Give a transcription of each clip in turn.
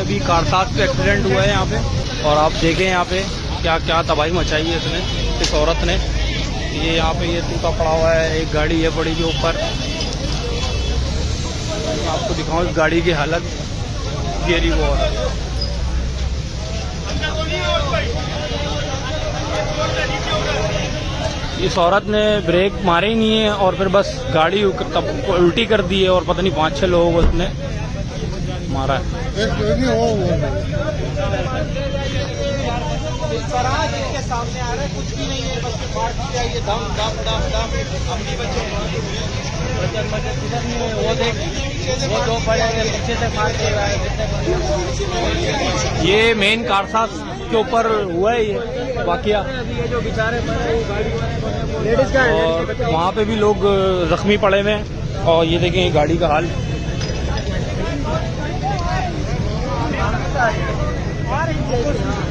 अभी कारसाज पे एक्सीडेंट हुआ है यहाँ पे, और आप देखें यहाँ पे क्या क्या तबाही मचाई है इसने, इस औरत ने। ये यहाँ पे ये टूटा पड़ा हुआ है, एक गाड़ी है पड़ी के ऊपर। आपको दिखाऊं इस गाड़ी की हालत, गिरी वो औरत। इस औरत ने ब्रेक मारे ही नहीं है और फिर बस गाड़ी तब उल्टी कर दी है, और पता नहीं 5-6 लोगों को उसने मारा है। सामने आ रहा है, कुछ भी नहीं है, बस बात चाहिए, दम दम दम दम। अपनी बच्चों वो देख, वो दो पड़े पीछे से मार के ये मेन कारसाज के ऊपर हुआ है ये वाकया, जो बेचारे और वहाँ पे भी लोग जख्मी पड़े हुए हैं। और ये देखें ये गाड़ी का हाल।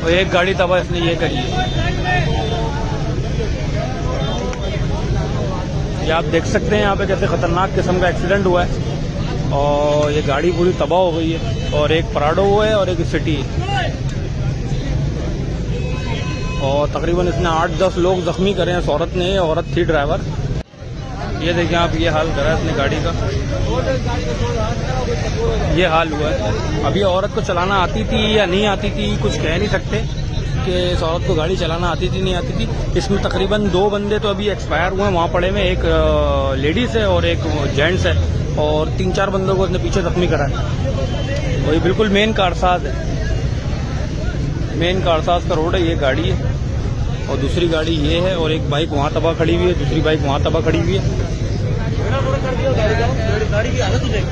और एक गाड़ी तबाह इसने ये करी है। ये आप देख सकते हैं यहाँ पे कैसे खतरनाक किस्म का एक्सीडेंट हुआ है, और ये गाड़ी पूरी तबाह हो गई है। और एक पराडो हुआ है और एक सिटी है, और तकरीबन इसने 8-10 लोग जख्मी करे हैं इस औरत ने। औरत थी ड्राइवर। ये देखें आप, ये हाल करा है इसने गाड़ी का, ये हाल हुआ है। अभी औरत को चलाना आती थी या नहीं आती थी कुछ कह नहीं सकते कि इस औरत को गाड़ी चलाना आती थी नहीं आती थी। इसमें तकरीबन 2 बंदे तो अभी एक्सपायर हुए हैं वहाँ पड़े में, एक लेडीज़ है और एक जेंट्स है, और 3-4 बंदों को इसने पीछे जख्मी करा है। वही बिल्कुल मेन कारसाज है, मेन कारसाज का रोड है। ये गाड़ी है और दूसरी गाड़ी ये है, और एक बाइक वहाँ तबाह खड़ी हुई है, दूसरी बाइक वहाँ तबाह खड़ी हुई है। गाड़ी की हालत देख।